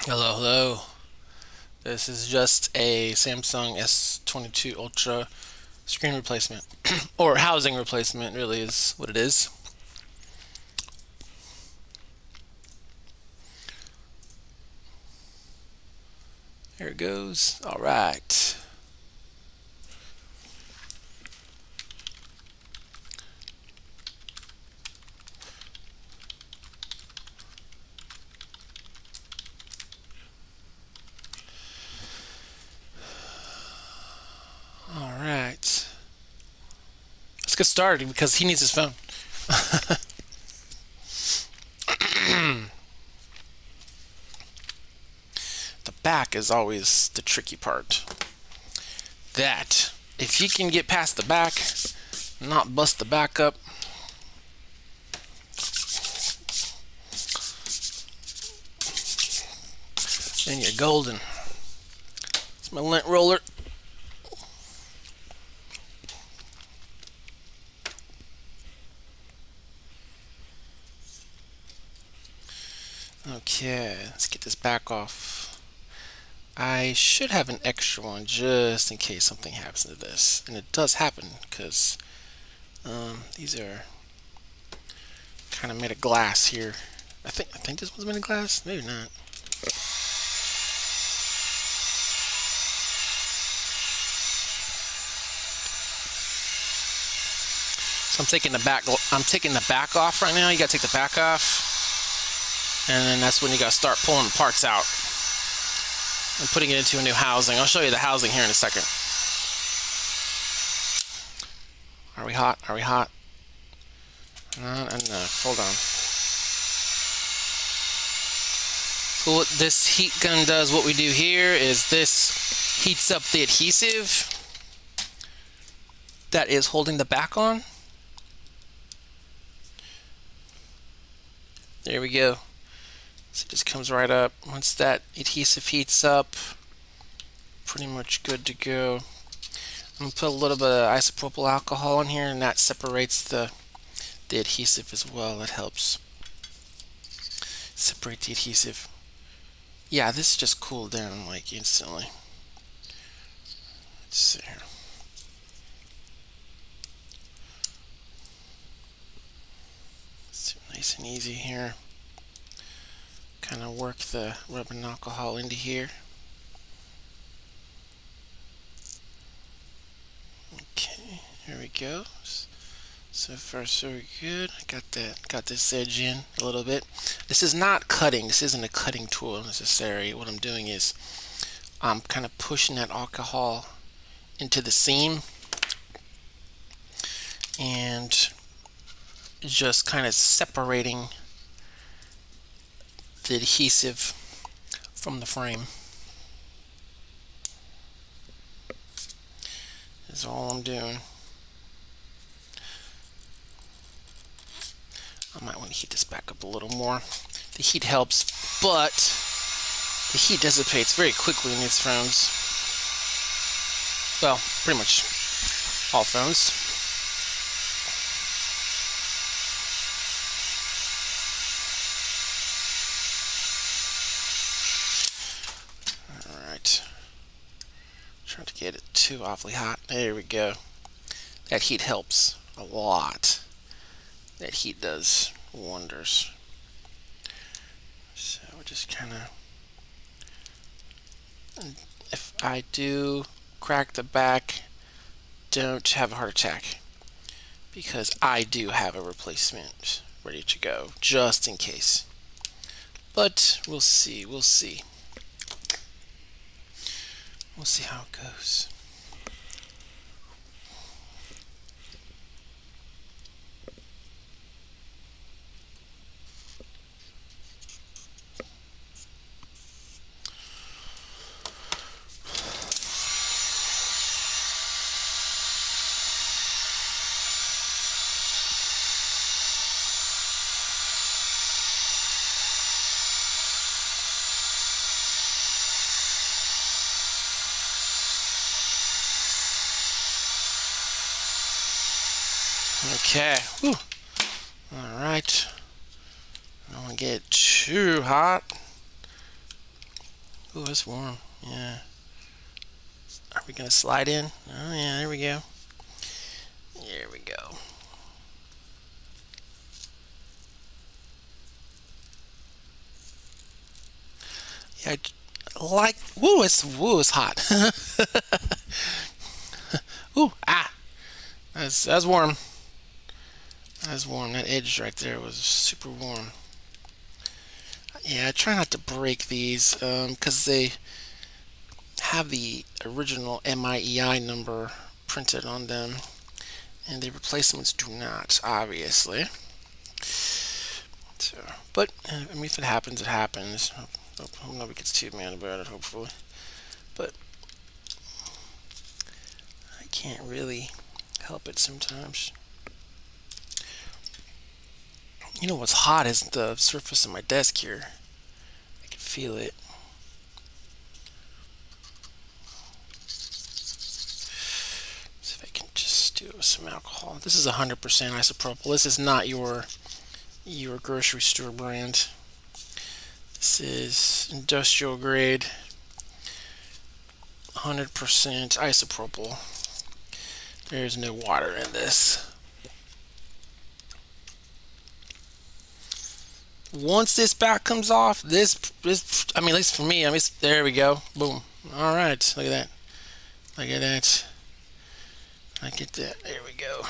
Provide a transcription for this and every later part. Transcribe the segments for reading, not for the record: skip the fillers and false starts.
Hello, hello. This is just a Samsung S22 Ultra screen replacement, or housing replacement, really is what it is. Here it goes. All right. All right. Let's get started because he needs his phone. The back is always the tricky part. That, if you can get past the back, not bust the back up, then you're golden. It's my lint roller. Okay, let's get this back off. I should have an extra one just in case something happens to this. And it does happen because these are kind of made of glass here. I think this one's made of glass. Maybe not. So I'm taking the back. I'm taking the back off right now. You gotta take the back off, and then that's when you gotta start pulling the parts out and putting it into a new housing. I'll show you the housing here in a second. Are we hot? Are we hot? Not enough. Hold on. So what this heat gun does, what we do here is this heats up the adhesive that is holding the back on. There we go. So it just comes right up. Once that adhesive heats up, pretty much good to go. I'm gonna put a little bit of isopropyl alcohol in here, and that separates the adhesive as well. It helps separate the adhesive. Yeah, this just cooled down like instantly. Let's see here. It's nice and easy here. Kind of work the rubbing alcohol into here. Okay, here we go. So far so good. I got this edge in a little bit. This is not cutting. This isn't a cutting tool necessarily. What I'm doing is I'm kind of pushing that alcohol into the seam and just kind of separating the adhesive from the frame. Is all I'm doing. I might want to heat this back up a little more. The heat helps, but the heat dissipates very quickly in these phones. Well, pretty much all phones. Alright. Trying to get it too awfully hot. There we go. That heat helps a lot. That heat does wonders. So we're just kind of, if I do crack the back, don't have a heart attack, because I do have a replacement ready to go just in case. But we'll see. We'll see how it goes. Okay. Whew. All right. I don't want to get too hot. Oh, it's warm. Yeah. Are we gonna slide in? Oh yeah, there we go. There we go. Yeah, like woo, it's hot. Ooh, ah, that's warm. That's warm. That edge right there was super warm. Yeah, I try not to break these because they have the original MIEI number printed on them, and the replacements do not, obviously. So, but I mean, if it happens, it happens. Hope nobody gets too mad about it. Hopefully, but I can't really help it sometimes. You know what's hot is the surface of my desk here. I can feel it. See if I can just do some alcohol. This is 100% isopropyl. This is not your grocery store brand. This is industrial grade 100% isopropyl. There's no water in this. Once this back comes off, this I mean, at least for me, I mean, there we go. Boom. All right, look at that. Look at that. Look at that. There we go.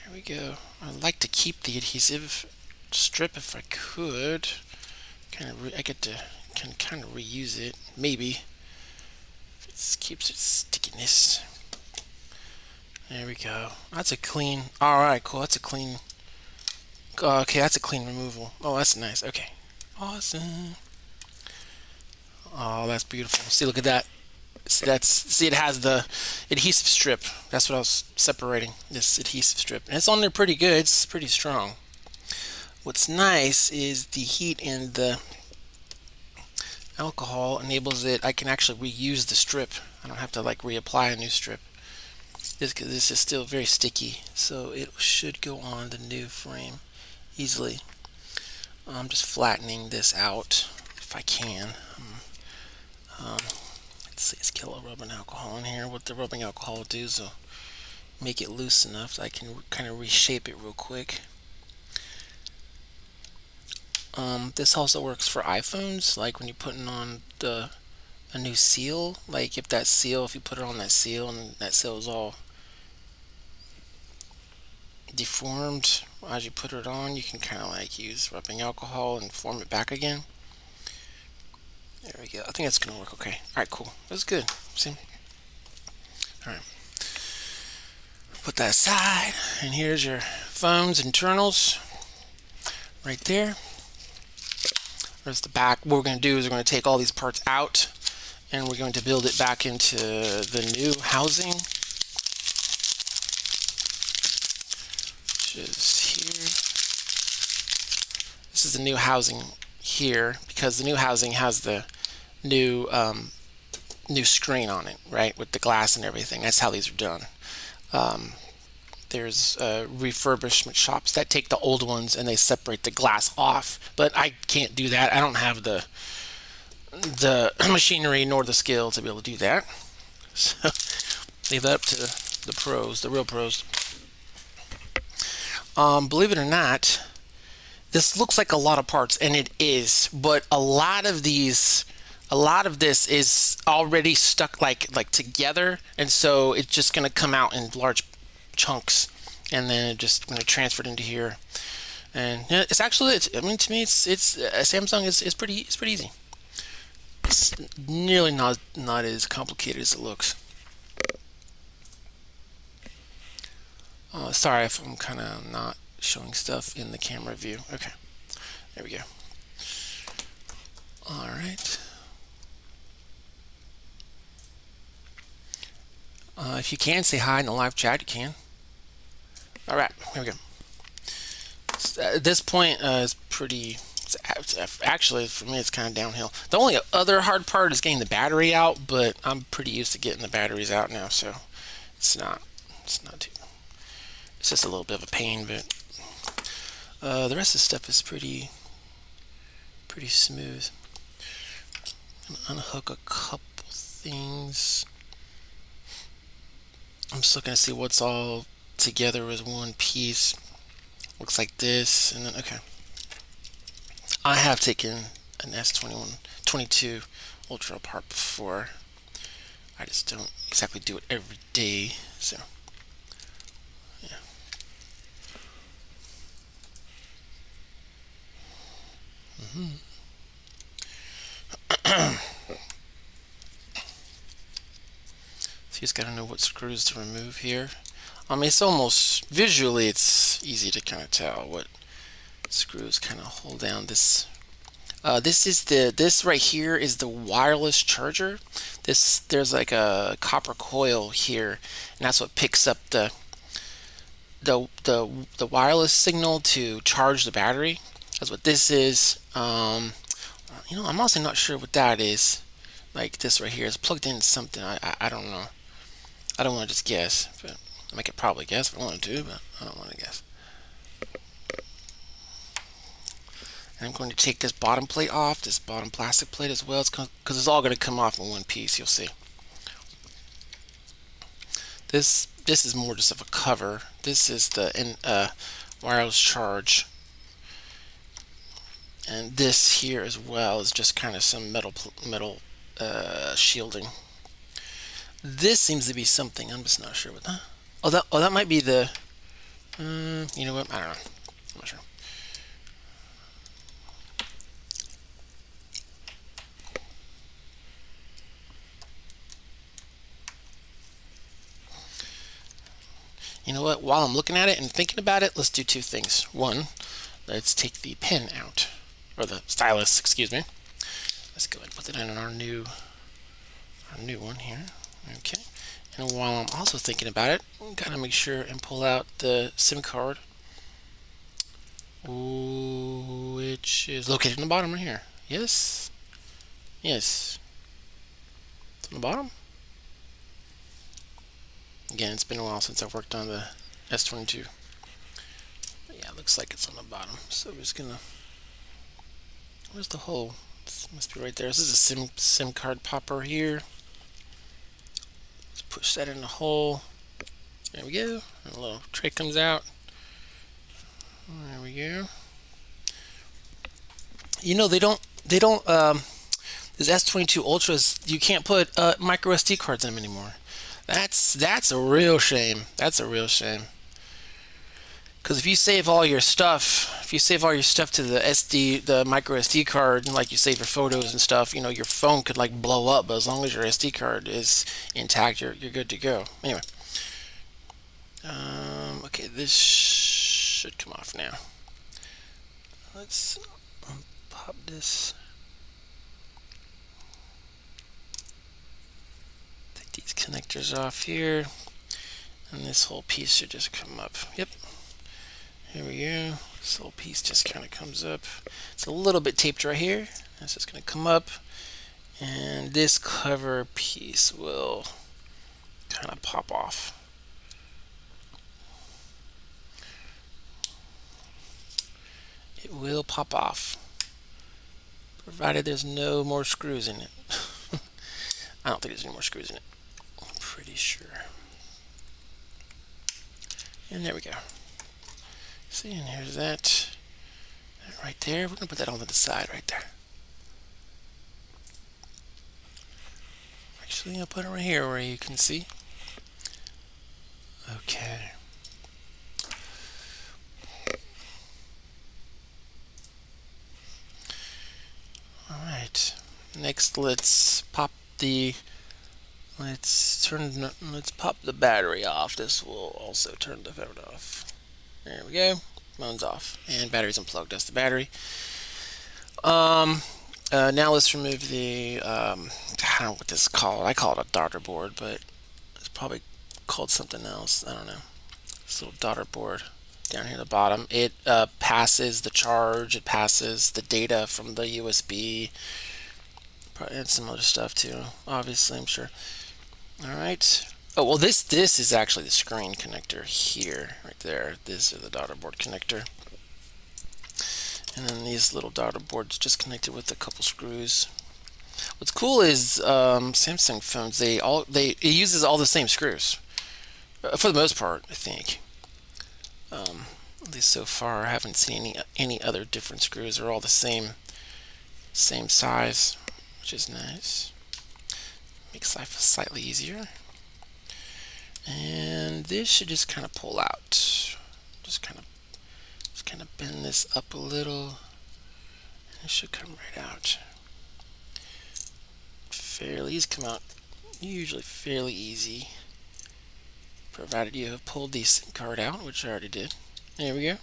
There we go. I'd like to keep the adhesive strip if I could. I get to can kind of reuse it, maybe. If it keeps its stickiness. There we go. That's a clean. All right, cool. That's a clean. Okay, that's a clean removal. Oh, that's nice. Okay, awesome. Oh, that's beautiful. See, look at that. See, it has the adhesive strip. That's what I was separating. This adhesive strip, and it's on there pretty good. It's pretty strong. What's nice is the heat in the alcohol enables it. I can actually reuse the strip. I don't have to like reapply a new strip. This is still very sticky, so it should go on the new frame easily. I'm just flattening this out if I can. Let's see, let's kill a rubbing alcohol in here. What the rubbing alcohol will do is make it loose enough that I can kind of reshape it real quick. This also works for iPhones, like when you're putting on a new seal. Like if you put it on that seal and that seal is all deformed as you put it on, you can kind of like use rubbing alcohol and form it back again. There we go. I think that's gonna work okay. All right, cool. That's good. See? All right. Put that aside, and here's your phone's internals right there. There's the back. What we're going to do is we're going to take all these parts out, and we're going to build it back into the new housing, which is here. This is the new housing here because the new housing has the new new screen on it, right, with the glass and everything. That's how these are done. There's refurbishment shops that take the old ones and they separate the glass off, but I can't do that. I don't have the machinery nor the skill to be able to do that. So leave that up to the pros, the real pros. Believe it or not, this looks like a lot of parts, and it is, but a lot of this is already stuck like together, and so it's just going to come out in large chunks, and then just going to transfer it into here. And yeah, it's actually, I mean, to me, it's Samsung is pretty easy. It's nearly not as complicated as it looks. Sorry if I'm kind of not showing stuff in the camera view. Okay, there we go. All right. If you can say hi in the live chat, you can. All right, here we go. At this point, it's pretty. Actually, for me, it's kind of downhill. The only other hard part is getting the battery out, but I'm pretty used to getting the batteries out now, so it's not too. It's just a little bit of a pain, but the rest of the stuff is pretty smooth. Unhook a couple things. I'm just looking to see what's all together as one piece. Looks like this, and then okay. I have taken an S22 Ultra apart before. I just don't exactly do it every day, so yeah. So you just gotta know what screws to remove here. I mean, it's almost visually, it's easy to kind of tell what screws kind of hold down this. This right here is the wireless charger. There's like a copper coil here, and that's what picks up the wireless signal to charge the battery. That's what this is. I'm also not sure what that is. Like this right here is plugged into something. I don't know. I don't want to just guess, but I could probably guess if I wanted to, but I don't want to guess. And I'm going to take this bottom plate off, this bottom plastic plate as well, because it's all going to come off in one piece. You'll see. This is more just of a cover. This is the wireless charge, and this here as well is just kind of some metal shielding. This seems to be something. I'm just not sure what that. That might be the. You know what? I don't know. I'm not sure. You know what? While I'm looking at it and thinking about it, let's do two things. One, let's take the pen out, or the stylus, excuse me. Let's go ahead and put it in our new one here. Okay. And while I'm also thinking about it, gotta make sure and pull out the SIM card, which is located in the bottom right here. Yes. Yes. It's on the bottom. Again, it's been a while since I've worked on the S22. But yeah, it looks like it's on the bottom. So we're just gonna. Where's the hole? This must be right there. This is a SIM card popper here. Let's push that in the hole. There we go. And a little tray comes out. There we go. You know, they don't this S22 Ultras, you can't put micro SD cards in them anymore. That's a real shame. That's a real shame. Because if you save all your stuff to the micro SD card, and like you save your photos and stuff, you know, your phone could like blow up. But as long as your SD card is intact, you're good to go. Anyway, okay, this should come off now. Let's pop this. Take these connectors off here, and this whole piece should just come up. Yep. Here we go. This whole piece just kind of comes up. It's a little bit taped right here. It's just going to come up, and this cover piece will kind of pop off. It will pop off, provided there's no more screws in it. I don't think there's any more screws in it. I'm pretty sure. And there we go. See, and here's that right there. We're gonna put that on to the side right there. Actually, I'll put it right here where you can see. Okay. All right. Next, let's pop the battery off. This will also turn the phone off. There we go. Phone's off, and battery's unplugged. That's the battery. Now let's remove the I don't know what this is called. I call it a daughter board, but it's probably called something else. I don't know. This little daughter board down here at the bottom. It passes the charge. It passes the data from the USB. And some other stuff too. Obviously, I'm sure. All right. Oh well, this is actually the screen connector here, right there. This is the daughter board connector, and then these little daughter boards just connected with a couple screws. What's cool is Samsung phones. It uses all the same screws for the most part. I think. At least so far, I haven't seen any other different screws. They're all the same size, which is nice. Makes life slightly easier. And this should just kind of pull out. Just kind of bend this up a little. And it should come right out. These come out usually fairly easy, provided you have pulled the SIM card out, which I already did. There we go.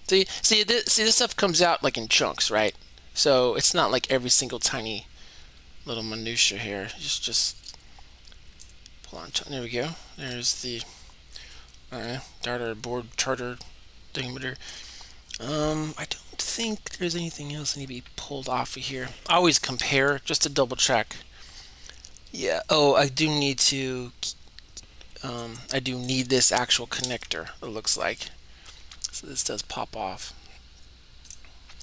See, this stuff comes out like in chunks, right? So it's not like every single tiny little minutia here. Just pull on. There we go. There's the data board charter thingimator. I don't think there's anything else that need to be pulled off of here. I always compare just to double check. Yeah. Oh, I do need to. I do need this actual connector. It looks like. So this does pop off.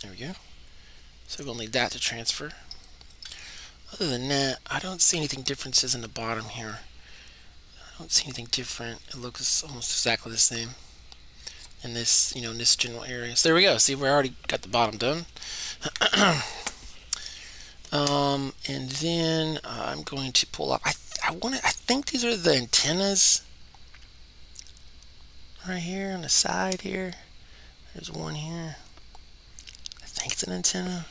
There we go. So we'll need that to transfer. Other than that, I don't see anything differences in the bottom here. I don't see anything different. It looks almost exactly the same in this, in this general area. So there we go. See, we already got the bottom done. And then I'm going to pull up. I think these are the antennas right here on the side here. There's one here. I think it's an antenna.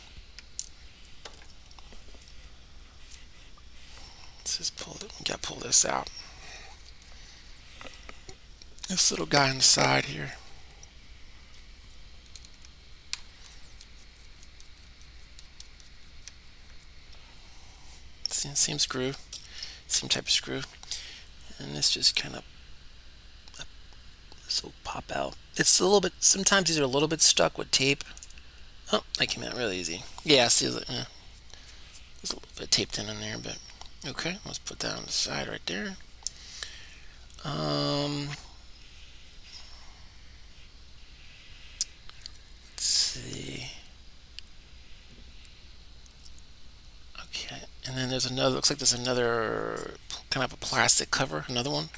Let's just pull it. We got to pull this out. This little guy on the side here. Same screw, same type of screw, and this just kind of this will pop out. It's a little bit. Sometimes these are a little bit stuck with tape. Oh, that came out really easy. Yeah, see, there's a little bit taped in there, but okay. Let's put that on the side right there. Let's see. Okay, and then there's another. Looks like there's another kind of a plastic cover. Another one.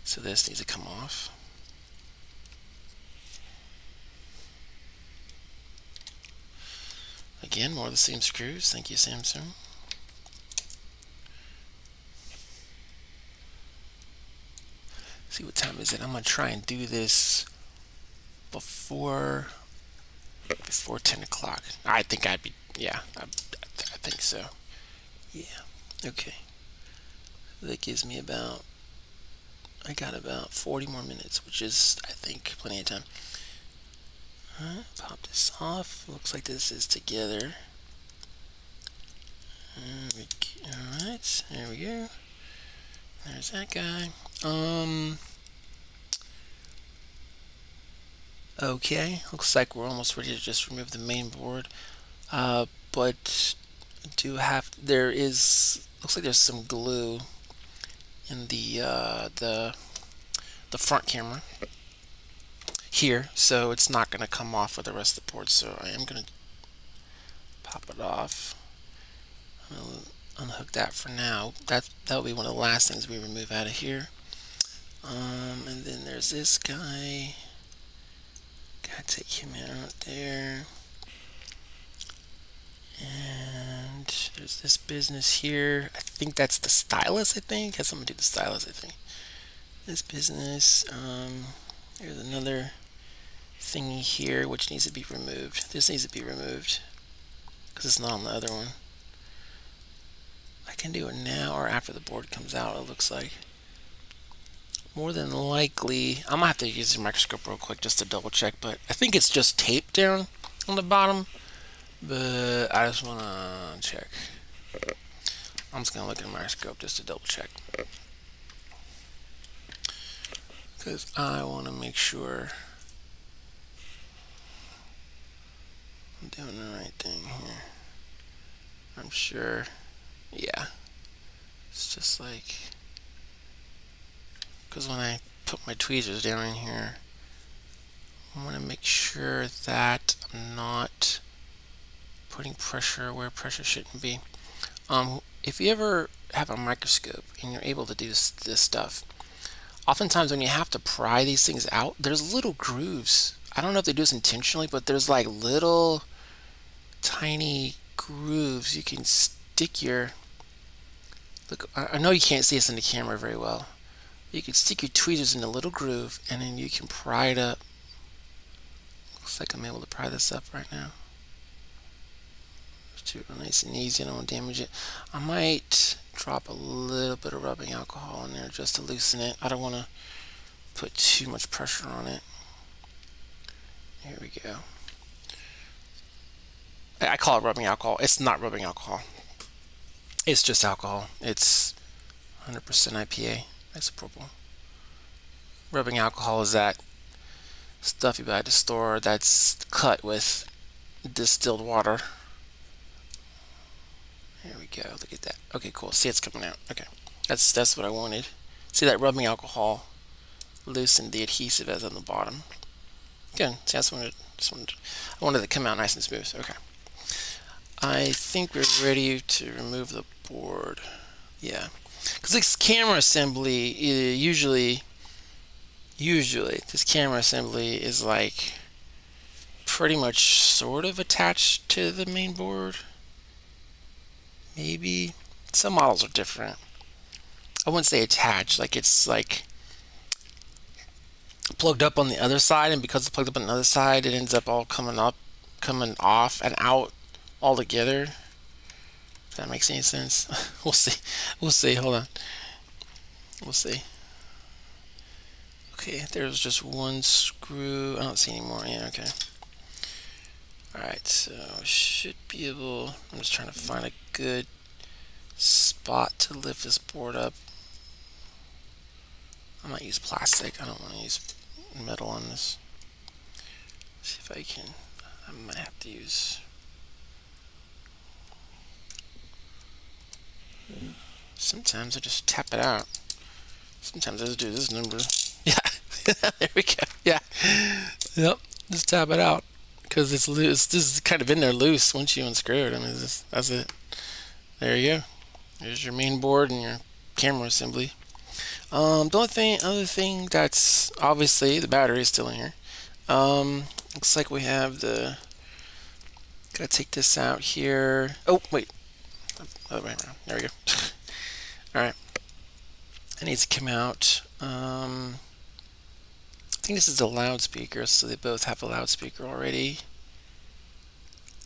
So this needs to come off. Again, more of the same screws. Thank you, Samsung. See what time is it? I'm gonna try and do this before 10 o'clock. I think I'd be, yeah, I think so. Yeah, okay. That gives me I got about 40 more minutes, which is, I think, plenty of time. Alright, pop this off. Looks like this is together. Alright, there we go. There's that guy. Okay, looks like we're almost ready to just remove the main board. But looks like there's some glue in the front camera here, so it's not going to come off with the rest of the board. So I am going to pop it off. I'm going to unhook that for now. That'll be one of the last things we remove out of here. And then there's this guy. Gotta take him out there. And there's this business here. I think that's the stylus, I think. Has something to do with the stylus, I think. This business. There's another thingy here which needs to be removed. This needs to be removed because it's not on the other one. I can do it now or after the board comes out, it looks like. More than likely, I'm gonna have to use the microscope real quick just to double check, but I think it's just tape down on the bottom. But I just wanna check. I'm just gonna look at the microscope just to double check, because I want to make sure I'm doing the right thing here. I'm sure. Yeah. It's just like, because when I put my tweezers down in here, I want to make sure that I'm not putting pressure where pressure shouldn't be. If you ever have a microscope and you're able to do this stuff, oftentimes when you have to pry these things out, there's little grooves. I don't know if they do this intentionally, but there's like little tiny grooves you can stick your, look, I know you can't see this in the camera very well. You can stick your tweezers in a little groove and then you can pry it up. Looks like I'm able to pry this up right now. Just do it nice and easy. I don't want to damage it. I might drop a little bit of rubbing alcohol in there just to loosen it. I don't want to put too much pressure on it. Here we go. I call it rubbing alcohol. It's not rubbing alcohol. It's just alcohol. It's 100% IPA, isopropyl. Rubbing alcohol is that stuff you buy at the store that's cut with distilled water. There we go. Look at that. Okay, cool. See, it's coming out. Okay, that's what I wanted. See, that rubbing alcohol loosened the adhesive as on the bottom. Good. See, I wanted it to come out nice and smooth. Okay. I think we're ready to remove the board. Yeah, because this camera assembly usually this camera assembly is like pretty much sort of attached to the main board. Maybe some models are different. I wouldn't say attached, like it's like plugged up on the other side, and because it's plugged up on the other side, it ends up all coming off and out all together. If that makes any sense. We'll see. Hold on. We'll see. Okay, there's just one screw. I don't see any more. Yeah, okay. Alright, so I should be able, I'm just trying to find a good spot to lift this board up. I might use plastic. I don't want to use metal on this. See if I can. I might have to use. Sometimes I just tap it out. Sometimes I just do this number. Yeah, there we go. Yeah, yep. Just tap it out because it's loose. This is kind of in there loose once you unscrew it. I mean, that's it. There you go. There's your main board and your camera assembly. The other thing that's obviously the battery is still in here. Looks like we have the. Gotta take this out here. Oh wait, other way around. There we go. All right, it needs to come out. I think this is a loudspeaker, so they both have a loudspeaker already.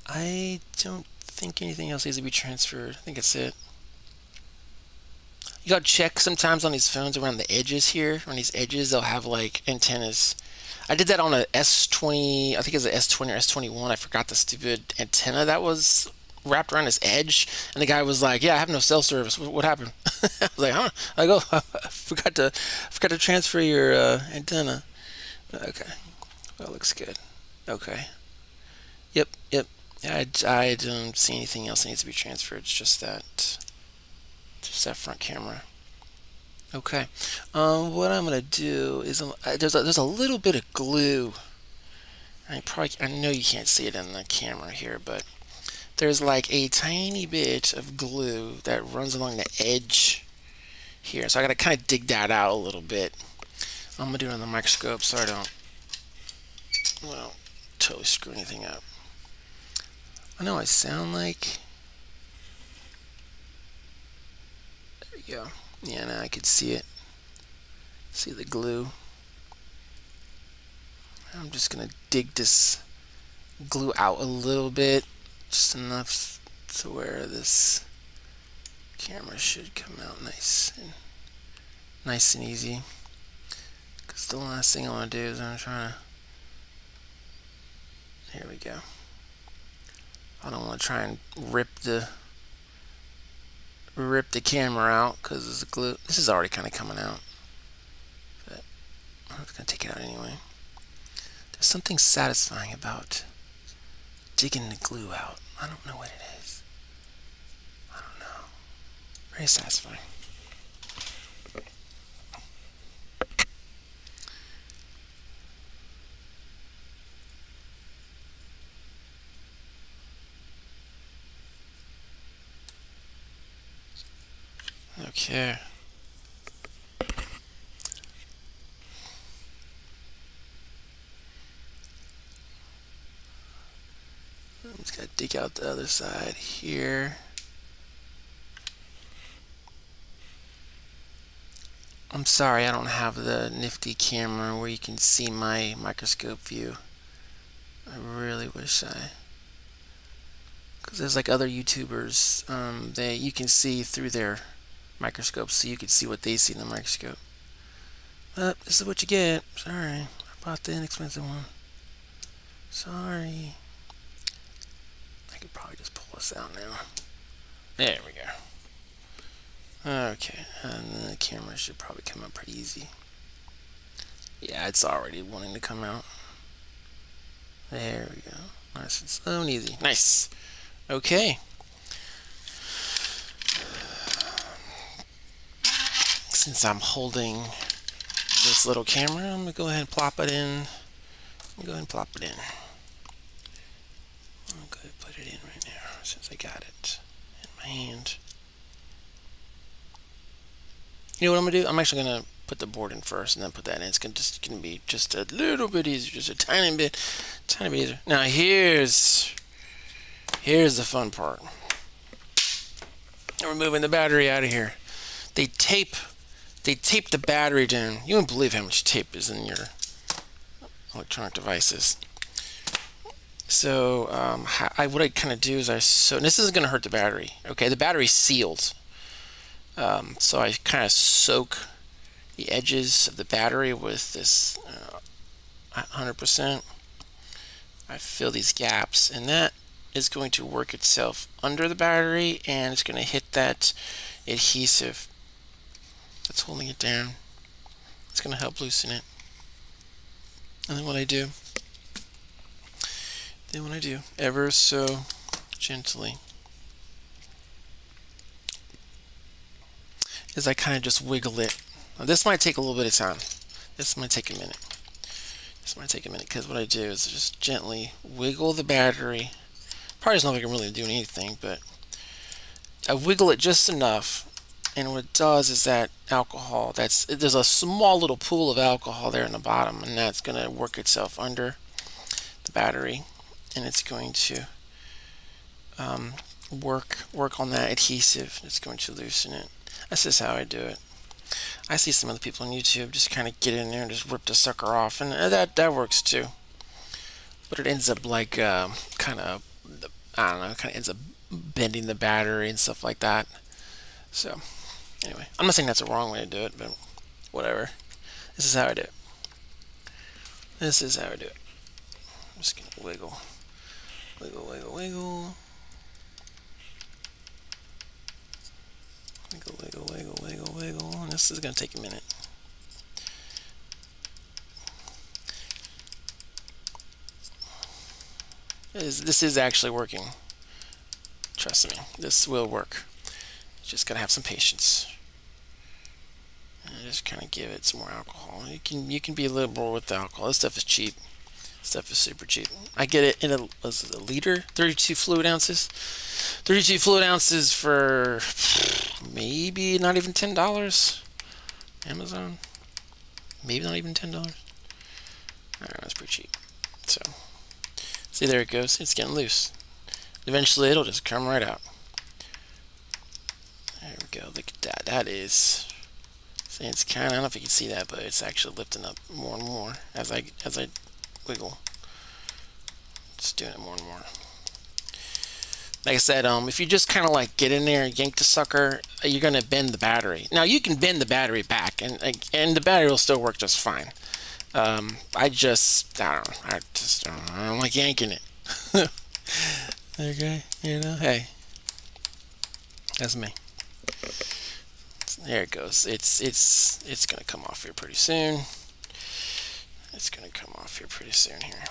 I don't think anything else needs to be transferred. I think that's it. You gotta check sometimes on these phones around the edges here. On these edges, they'll have like antennas. I did that on a S20, I think it was an S20 or S21. I forgot the stupid antenna that was wrapped around his edge, and the guy was like, "Yeah, I have no cell service. What happened?" I was like, "Huh?" I go, "I forgot to transfer your antenna." Okay, well, looks good. Okay. Yep. I don't see anything else that needs to be transferred. It's just that front camera. Okay. What I'm gonna do is there's a little bit of glue. I know you can't see it in the camera here, but there's like a tiny bit of glue that runs along the edge here. So I gotta kind of dig that out a little bit. I'm gonna do it on the microscope so I don't, well, totally screw anything up. I know I sound like. There we go. Yeah, now I can see it. See the glue. I'm just gonna dig this glue out a little bit, just enough to where this camera should come out nice and easy. Because the last thing I want to do is I'm trying to. Here we go. I don't want to try and rip the camera out because the glue. This is already kind of coming out, but I'm just gonna take it out anyway. There's something satisfying about digging the glue out. I don't know what it is. I don't know. Very satisfying. Okay. I'm just gonna dig out the other side here. I'm sorry I don't have the nifty camera where you can see my microscope view. I really wish I... Because there's like other YouTubers, you can see through their microscopes, so you can see what they see in the microscope. But this is what you get. Sorry, I bought the inexpensive one. Sorry. I could probably just pull this out now. There we go. Okay, and the camera should probably come out pretty easy. Yeah, it's already wanting to come out. There we go. Nice and slow and easy. Nice. Okay. Since I'm holding this little camera, I'm going to go ahead and plop it in. I'm going to plop it in. I'm going to put it in right now since I got it in my hand. You know what I'm going to do? I'm actually going to put the board in first and then put that in. It's going to be just a little bit easier, just a tiny bit easier. Now here's the fun part. We're moving the battery out of here. They tape the battery down. You wouldn't believe how much tape is in your electronic devices. So what I kind of do is and this isn't going to hurt the battery. Okay, the battery's sealed. So I kind of soak the edges of the battery with this 100%. I fill these gaps, and that is going to work itself under the battery, and it's going to hit that adhesive that's holding it down. It's going to help loosen it. And then what I do, ever so gently, is I kind of just wiggle it. Now, this might take a little bit of time. This might take a minute. Because what I do is just gently wiggle the battery. Probably doesn't look like I'm really doing anything, but I wiggle it just enough, and what it does is that alcohol, there's a small little pool of alcohol there in the bottom, and that's going to work itself under the battery, and it's going to work on that adhesive. It's going to loosen it. That's just how I do it. I see some other people on YouTube just kind of get in there and just rip the sucker off, and that works too. But it ends up like kind of ends up bending the battery and stuff like that. So anyway, I'm not saying that's a wrong way to do it, but whatever. This is how I do it. I'm just gonna wiggle. Wiggle, and this is going to take a minute. This is actually working. Trust me, this will work. Just got to have some patience. And just kind of give it some more alcohol. You can be liberal with the alcohol. This stuff is cheap. Stuff is super cheap. I get it in a liter, 32 fluid ounces. 32 fluid ounces for maybe not even $10. Amazon, maybe not even $10. I don't know, that's pretty cheap. So, see, there it goes. It's getting loose. Eventually, it'll just come right out. There we go. Look at that. That is. See, it's kind of. I don't know if you can see that, but it's actually lifting up more and more as I wiggle. Just doing it more and more. Like I said, if you just kind of like get in there and yank the sucker, you're gonna bend the battery. Now you can bend the battery back, and the battery will still work just fine. I don't like yanking it. Okay, hey, that's me. There it goes. It's gonna come off here pretty soon. Here.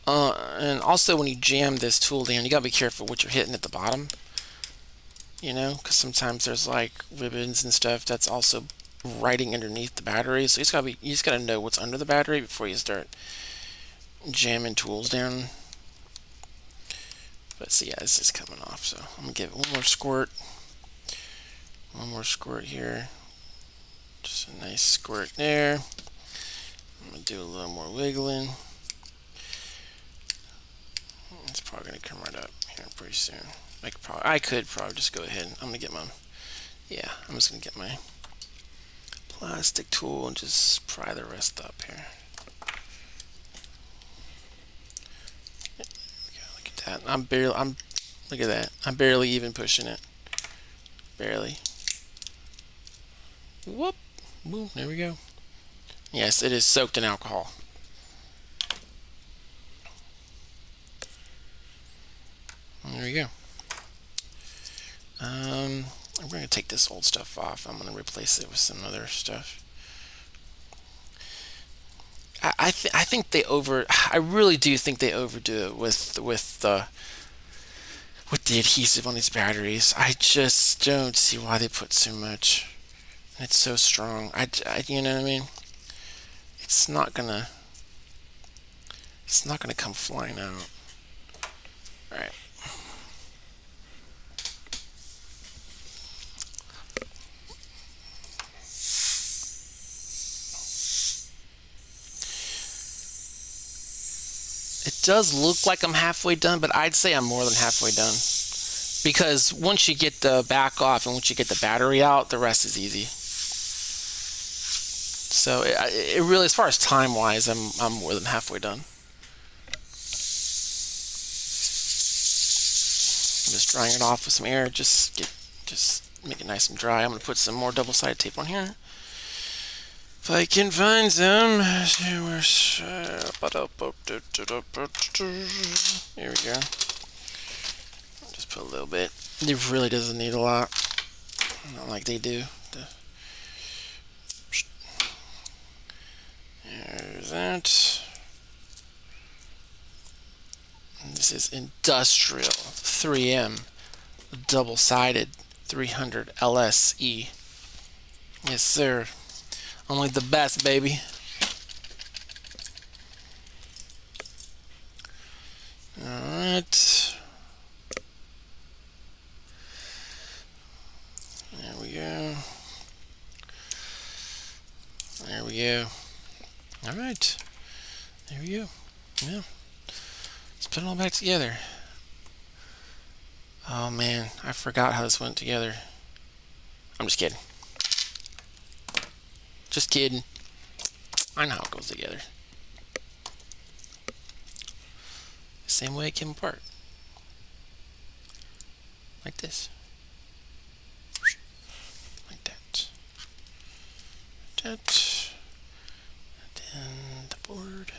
And also when you jam this tool down, you gotta be careful what you're hitting at the bottom. Because sometimes there's like ribbons and stuff that's also riding underneath the battery. So you just gotta know what's under the battery before you start jamming tools down. But see, yeah, this is coming off, so I'm gonna give it one more squirt. One more squirt here. Just a nice squirt there. I'm gonna do a little more wiggling. It's probably gonna come right up here pretty soon. I could probably just go ahead. I'm just gonna get my plastic tool and just pry the rest up here. Look at that. Look at that. I'm barely even pushing it. Barely. Whoop. Boom. There we go. Yes, it is soaked in alcohol. There we go. I'm going to take this old stuff off. I'm going to replace it with some other stuff. I think I really do think they overdo it with the adhesive on these batteries. I just don't see why they put so much. It's so strong. You know what I mean? It's not gonna come flying out. All right. It does look like I'm halfway done, but I'd say I'm more than halfway done. Because once you get the back off and once you get the battery out, the rest is easy. So it really, as far as time wise, I'm more than halfway done. I'm just drying it off with some air. Just make it nice and dry. I'm gonna put some more double-sided tape on here. If I can find some. Here we go. Just put a little bit. It really doesn't need a lot. Not like they do. There's that. And this is industrial 3M double-sided 300 LSE. Yes, sir. Only the best, baby. Alright. There we go. There we go. Alright. There we go. Yeah. Let's put it all back together. Oh man, I forgot how this went together. I'm just kidding. Just kidding. I know how it goes together. The same way it came apart. Like this. Like that. That. And then the board.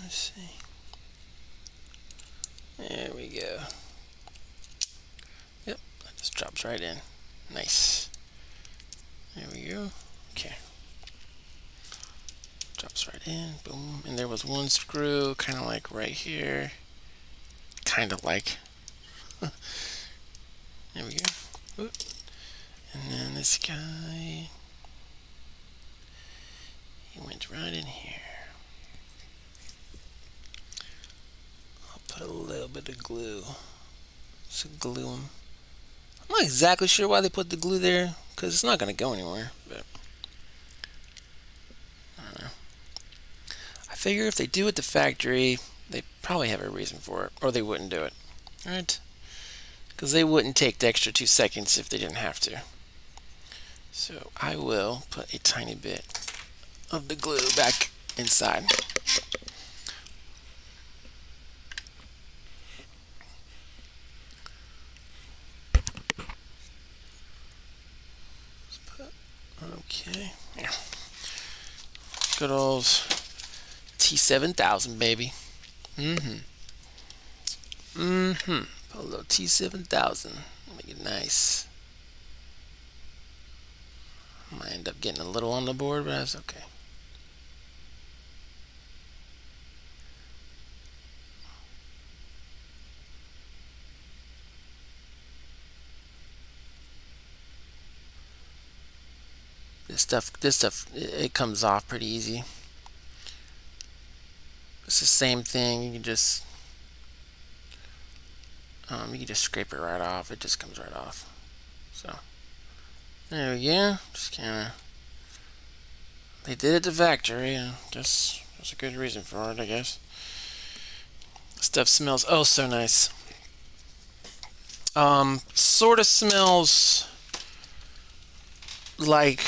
Let's see. There we go. Yep, that just drops right in. Nice. There we go. Okay. Drops right in. Boom. And there was one screw, kind of like right here. Kind of like. There we go. Oop. And then this guy. He went right in here. I'll put a little bit of glue. So glue them. I'm not exactly sure why they put the glue there, because it's not going to go anywhere. But I don't know. I figure if they do it at the factory, they probably have a reason for it, or they wouldn't do it. Alright? Because they wouldn't take the extra 2 seconds if they didn't have to. So I will put a tiny bit of the glue back inside. Okay. Yeah. Good old T7000, baby. Put a little T7000. Make it nice. Might end up getting a little on the board, but that's okay. This stuff, it comes off pretty easy. It's the same thing. You can just scrape it right off. It just comes right off. So there we go. Just kind of, they did it to factory, and just there's a good reason for it, I guess. Stuff smells oh so nice. Sort of smells like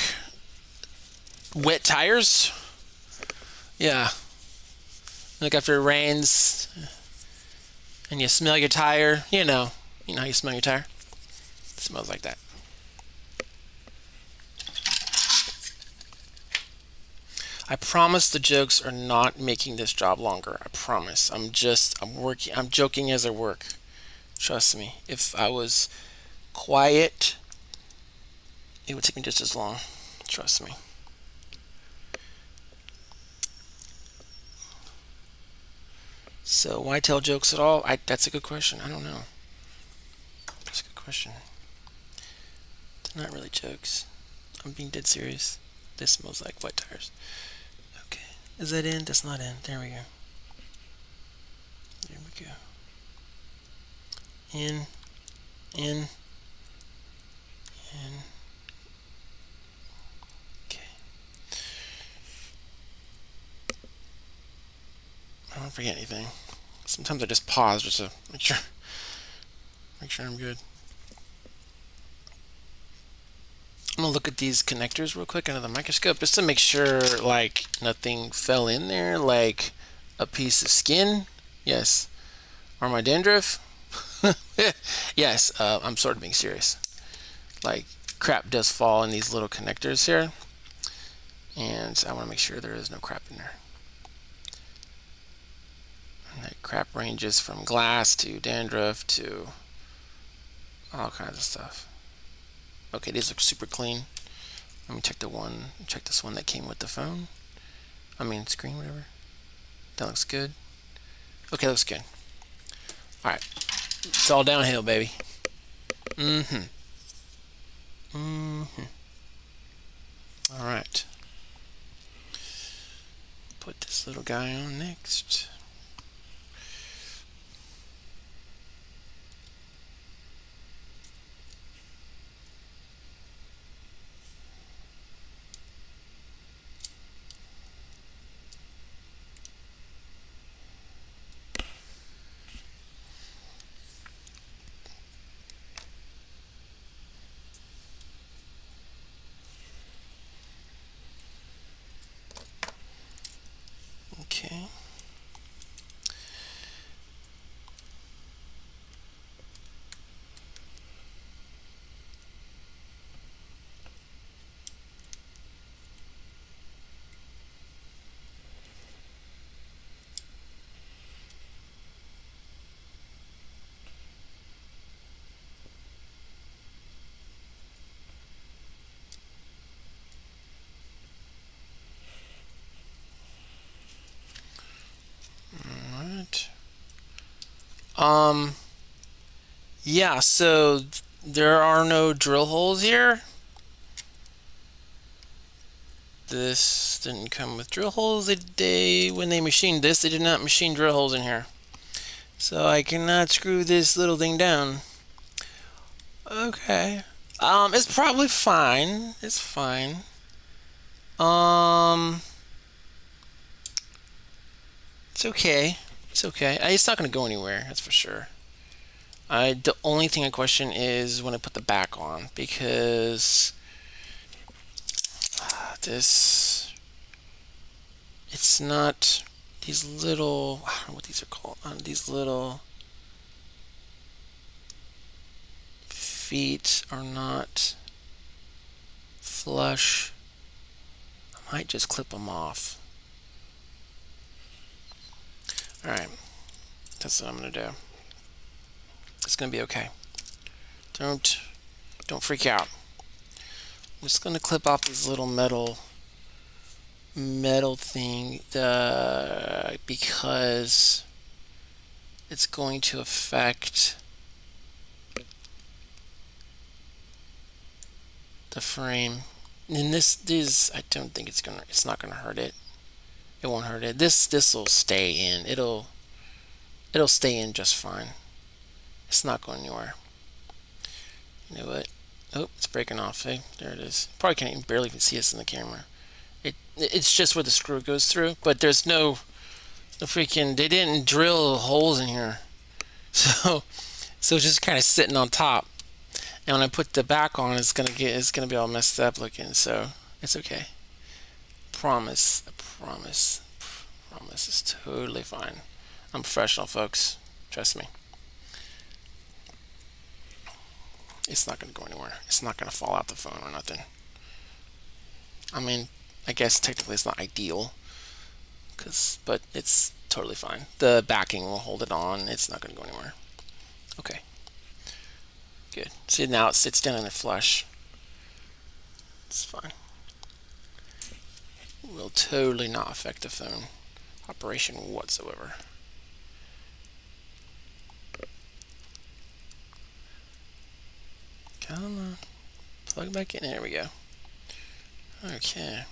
wet tires. Yeah, like after it rains and you smell your tire. You know how you smell your tire. It smells like that. I promise the jokes are not making this job longer. I promise. I'm joking as I work. Trust me. If I was quiet, it would take me just as long. Trust me. So why tell jokes at all? That's a good question. I don't know. That's a good question. They're not really jokes. I'm being dead serious. This smells like wet tires. Okay. Is that in? That's not in. There we go. There we go. In. In. In. Okay. I don't forget anything. Sometimes I just pause just to make sure I'm good. I'm gonna look at these connectors real quick under the microscope just to make sure like nothing fell in there, like a piece of skin. Yes. Or my dandruff. Yes, I'm sort of being serious. Like crap does fall in these little connectors here, and I want to make sure there is no crap in there. And that crap ranges from glass to dandruff to all kinds of stuff. Okay, these look super clean. Let me check this one that came with the phone. Screen, whatever. That looks good. Okay, looks good. Alright. It's all downhill, baby. Alright. Put this little guy on next. Okay. Alright. Yeah, so there are no drill holes here. This didn't come with drill holes. When they machined this, they did not machine drill holes in here. So I cannot screw this little thing down. Okay. It's probably fine. It's fine. It's okay. It's okay. It's not gonna go anywhere. That's for sure. The only thing I question is when I put the back on, because it's not these little, I don't know what these are called, these little feet are not flush. I might just clip them off. Alright, that's what I'm gonna do. It's gonna be okay. Don't freak out. I'm just gonna clip off this little metal thing because it's going to affect the frame. And this I don't think it's not gonna hurt it. It won't hurt it. This will stay in. It'll stay in just fine. It's not going anywhere. You know what? Oh, it's breaking off. Hey, there it is. Probably can't even barely even see us in the camera. It's just where the screw goes through, but there's no freaking. They didn't drill holes in here, so it's just kind of sitting on top. And when I put the back on, it's gonna be all messed up looking. So it's okay. Promise, I promise, promise. It's totally fine. I'm professional, folks. Trust me. It's not gonna go anywhere. It's not gonna fall out the phone or nothing. I mean, I guess technically it's not ideal, but it's totally fine. The backing will hold it on. It's not gonna go anywhere. Okay. Good. See, now it sits down in a flush. It's fine. Will totally not affect the phone operation whatsoever. Come on. Plug back in. There we go. Okay.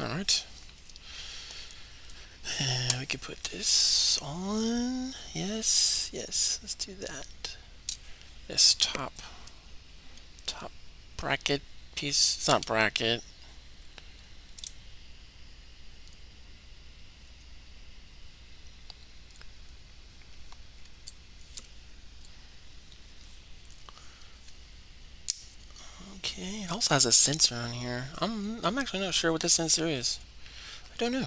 Alright. We can put this on. Yes, yes. Let's do that. This top bracket piece. It's not bracket. Okay, it also has a sensor on here. I'm actually not sure what this sensor is. I don't know.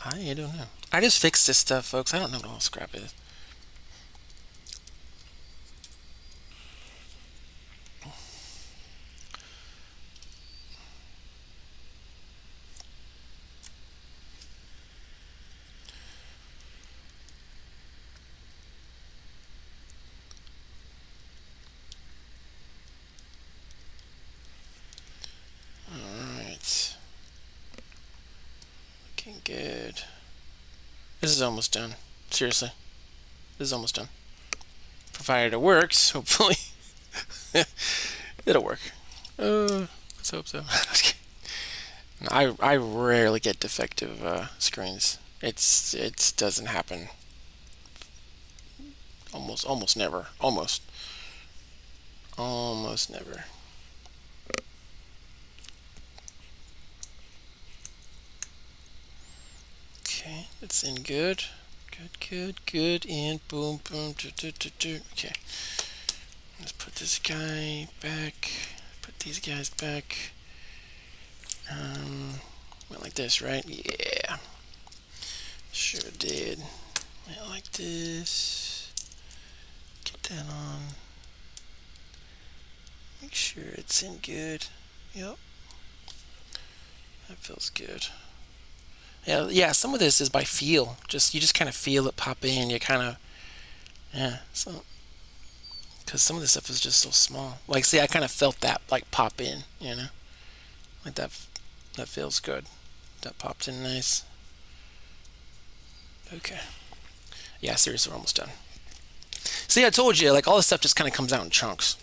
I don't know. I just fixed this stuff, folks. I don't know what all this crap is. Alright. Looking good. This is almost done. Seriously. This is almost done. Provided it works, hopefully. It'll work. Let's hope so. I rarely get defective screens. It doesn't happen. Almost never. Almost never. Okay, it's in good. Good, and boom. Okay. Let's put this guy back. Put these guys back. Went like this, right? Yeah. Sure did. Went like this. Get that on. Make sure it's in good. Yep. That feels good. Yeah, some of this is by feel. You just kind of feel it pop in. You kind of, yeah. So, because some of this stuff is just so small. Like, see, I kind of felt that like pop in. Like that. That feels good. That popped in nice. Okay. Yeah, seriously, we're almost done. See, I told you, like all this stuff just kind of comes out in chunks.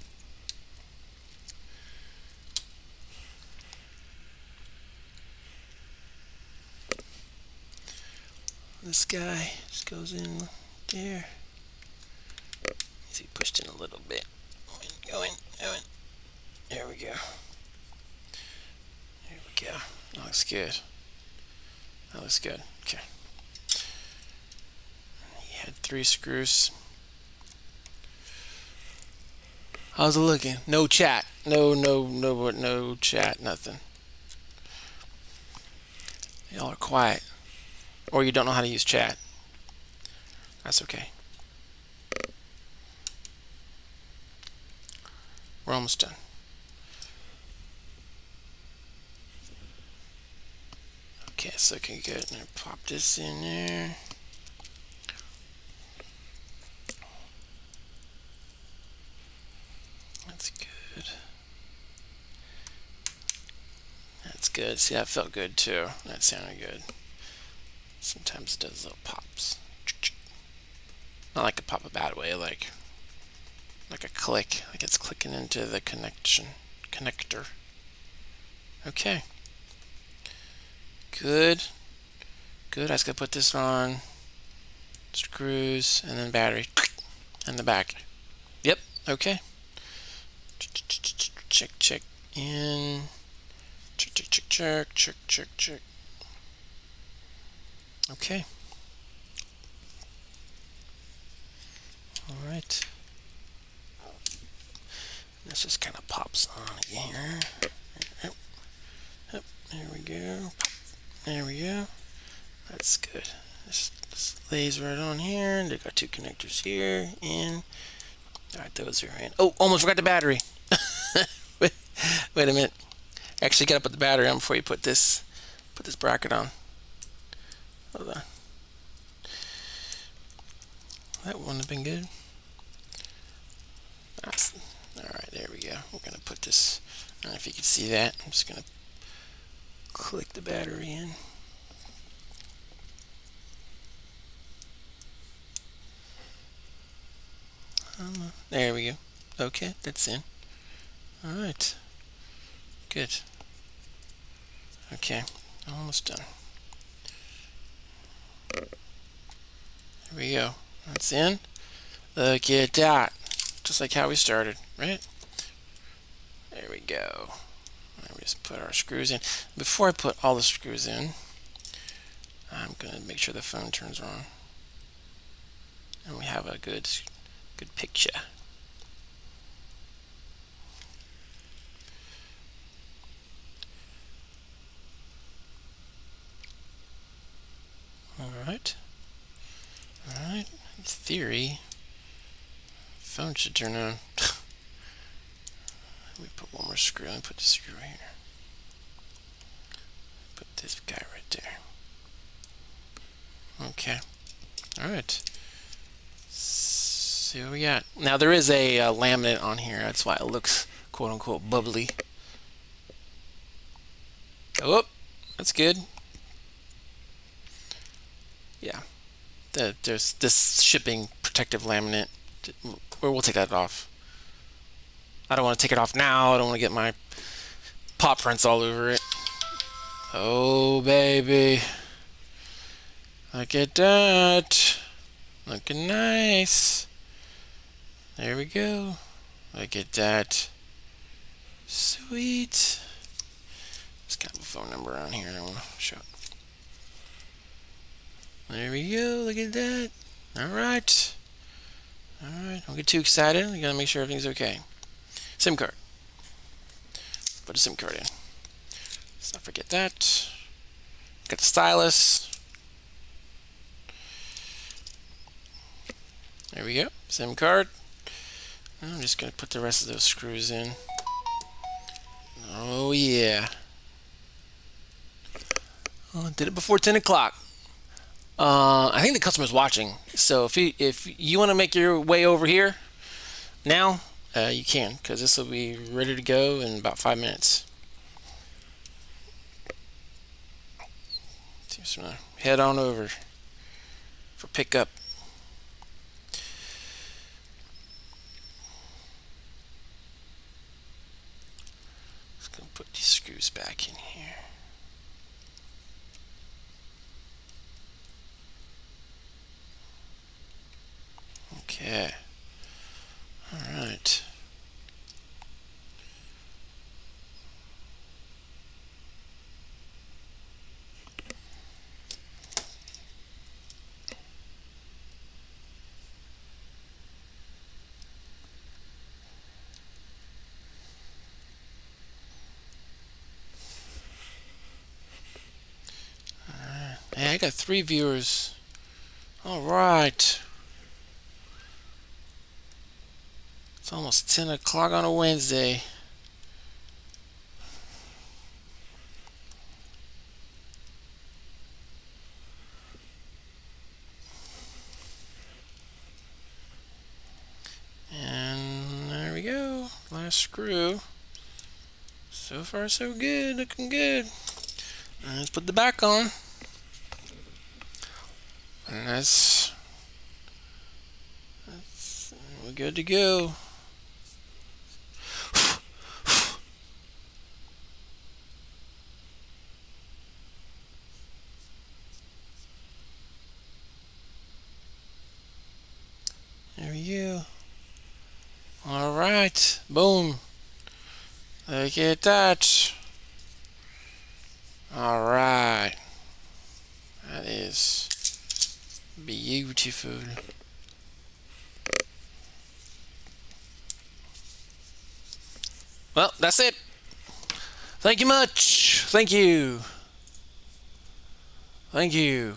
This guy just goes in there. See, pushed in a little bit. Go in. There we go. There we go. That looks good. That looks good. Okay. He had 3 screws. How's it looking? No chat. No chat. Nothing. Y'all are quiet. Or you don't know how to use chat. That's okay. We're almost done. Okay, so looking good. I'm gonna pop this in there. That's good. That's good. See, that felt good too. That sounded good. Sometimes it does little pops. Not like a pop a bad way, like a click, like it's clicking into the connector. Okay. Good. Good. I just gotta put this on. Screws and then battery and the back. Yep. Okay. Check in. Check. Okay. All right. This just kind of pops on again. Yep. There we go. There we go. That's good. This lays right on here. And they got two connectors here. In. All right, those are in. Oh, almost forgot the battery. wait a minute. Actually, gotta put the battery on before you put this bracket on. Hold on. That wouldn't have been good. All right, there we go. We're gonna put this. I don't know if you can see that. I'm just gonna click the battery in. There we go. Okay, that's in. All right. Good. Okay, almost done. There we go. That's in. Look at that. Just like how we started, right? There we go. We just put our screws in. Before I put all the screws in, I'm going to make sure the phone turns on. And we have a good picture. Alright. Alright. In theory, phone should turn on. Let me put one more screw. Let me put the screw here. Put this guy right there. Okay. Alright. See what we got. Now there is a laminate on here. That's why it looks quote unquote bubbly. Oh, that's good. Yeah. There's this shipping protective laminate. We'll take that off. I don't want to take it off now. I don't want to get my paw prints all over it. Oh, baby. Look at that. Looking nice. There we go. Look at that. Sweet. Just got a phone number on here. I want to show it. There we go. Look at that. All right. All right. Don't get too excited. We gotta make sure everything's okay. SIM card. Put a SIM card in. Let's not forget that. Got the stylus. There we go. SIM card. I'm just gonna put the rest of those screws in. Oh yeah. Oh, did it before 10 o'clock. I think the customer's watching. So if you want to make your way over here now, you can, because this will be ready to go in about 5 minutes. So just gonna head on over for pickup. Just gonna put these screws back in here. Okay. All right. Hey, I got 3 viewers. All right. It's almost 10 o'clock on a Wednesday. And there we go. Last screw. So far, so good. Looking good. Let's put the back on. And we're good to go. There we go. All right, boom. Look at that. All right, that is beautiful. Well, that's it. Thank you much. Thank you. Thank you.